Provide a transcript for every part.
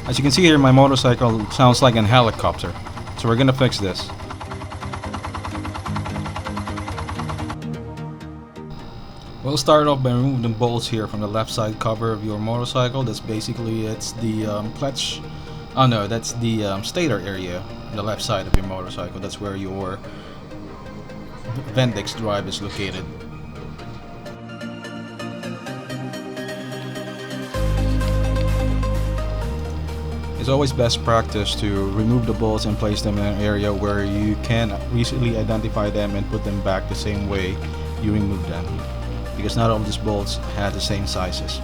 As you can see here, my motorcycle sounds like a helicopter. So we're gonna fix this. We'll start off by removing the bolts here from the left side cover of your motorcycle. That's basically, it's the clutch. Oh no, that's the stator area on the left side of your motorcycle. That's where your Bendix Drive is located. It's always best practice to remove the bolts and place them in an area where you can easily identify them and put them back the same way you remove them, because not all these bolts have the same sizes.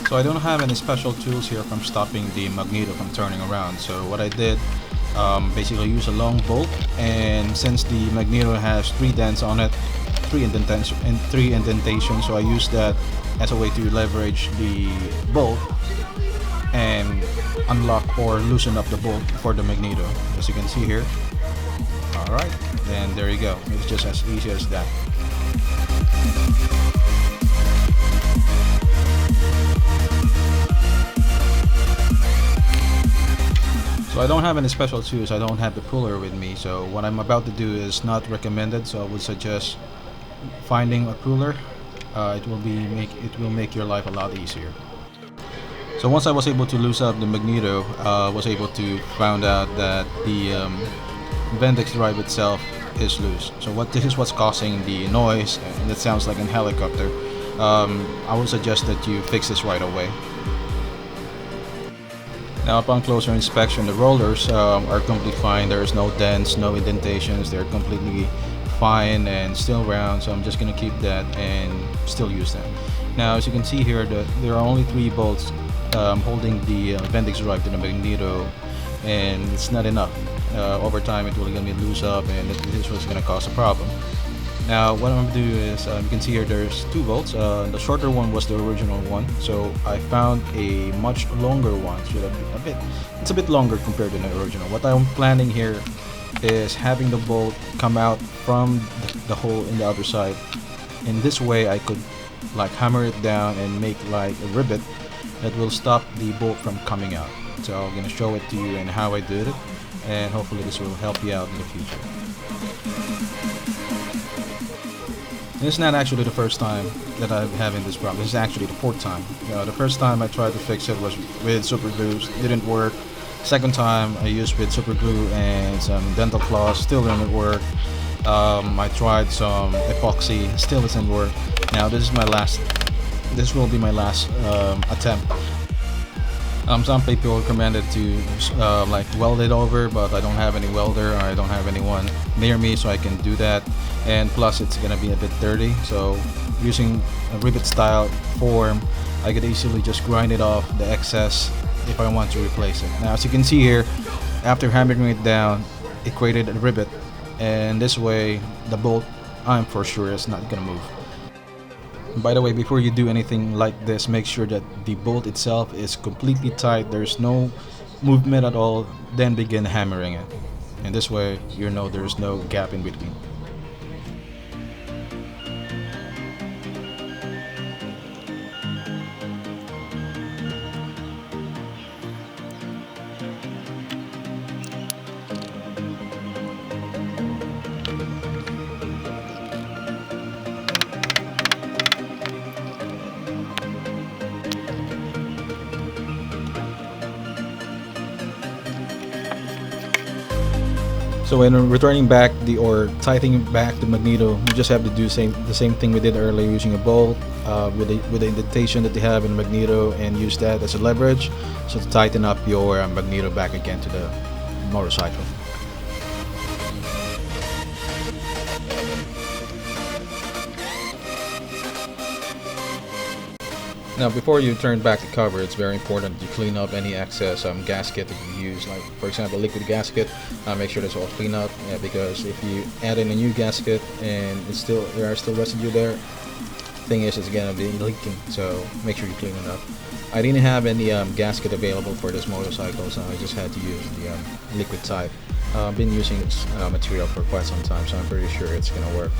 So I don't have any special tools here from stopping the magneto from turning around. So what I did, basically use a long bolt, and since the magneto has 3 dents on it, 3 indentations, so I used that as a way to leverage the bolt and unlock or loosen up the bolt for the magneto, as you can see here. Alright, then there you go. It's just as easy as that. So I don't have any special tools, I don't have the puller with me, so what I'm about to do is not recommended, so I would suggest finding a puller. It will make your life a lot easier. So once I was able to loose up the magneto, I was able to find out that the Bendix Drive itself is loose. So this is what's causing the noise, and it sounds like a helicopter. I would suggest that you fix this right away. Now upon closer inspection, the rollers are completely fine. There's no dents, no indentations. They're completely fine and still round, so I'm just gonna keep that and still use them. Now as you can see here, there are only 3 bolts holding the Bendix Drive to the magneto, and it's not enough. Over time it will gonna be loose up, and this was gonna cause a problem. Now what I'm going to do is, you can see here there's 2 bolts. The shorter one was the original one, so I found a much longer one. It's a bit longer compared to the original. What I'm planning here is having the bolt come out from the hole in the other side. In this way I could like hammer it down and make like a rivet that will stop the bolt from coming out. So I'm going to show it to you and how I did it, and hopefully this will help you out in the future. This is not actually the first time that I'm having this problem. This is actually the 4th time. The first time I tried to fix it was with super glue, didn't work. Second time I used with super glue and some dental floss, still didn't work. I tried some epoxy, still doesn't work. Now this will be my last attempt. Some people recommended to like weld it over, but I don't have any welder, or I don't have anyone near me so I can do that, and plus it's gonna be a bit dirty. So using a rivet style form, I could easily just grind it off the excess if I want to replace it. Now as you can see here, after hammering it down, it created a rivet, and this way the bolt, I'm for sure, is not gonna move. By the way, before you do anything like this, make sure that the bolt itself is completely tight, there's no movement at all, then begin hammering it. And this way you know there's no gap in between. So when returning back or tightening back the magneto, you just have to do the same thing we did earlier, using a bolt with the indentation that they have in the magneto, and use that as a leverage, so to tighten up your magneto back again to the motorcycle. Now, before you turn back the cover, it's very important to clean up any excess gasket that you use. Like, for example, liquid gasket. Make sure that's all clean up, because if you add in a new gasket and there are still residue there, thing is, it's gonna be leaking. So make sure you clean it up. I didn't have any gasket available for this motorcycle, so I just had to use the liquid type. I've been using this material for quite some time, so I'm pretty sure it's gonna work.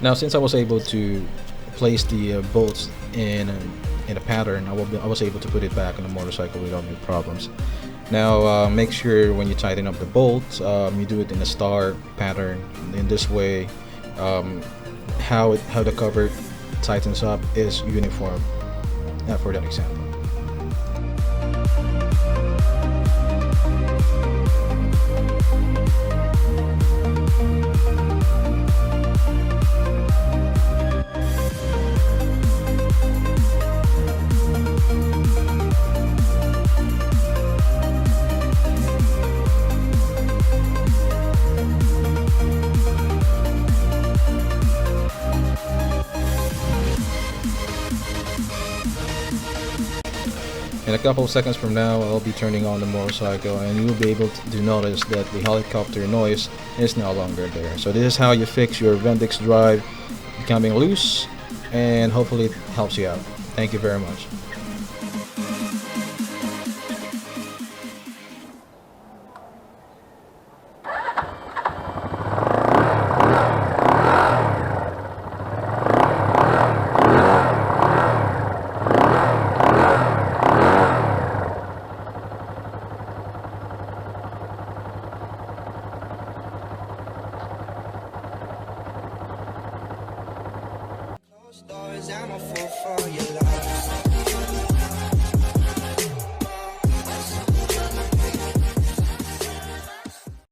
Now, since I was able to place the bolts in a pattern, I was able to put it back on the motorcycle without any problems. Now, make sure when you tighten up the bolts, you do it in a star pattern. In this way, how the cover tightens up is uniform. For that example. In a couple of seconds from now, I'll be turning on the motorcycle, and you'll be able to notice that the helicopter noise is no longer there. So this is how you fix your Bendix Drive becoming loose, and hopefully it helps you out. Thank you very much. Stars, I'm a fool for you.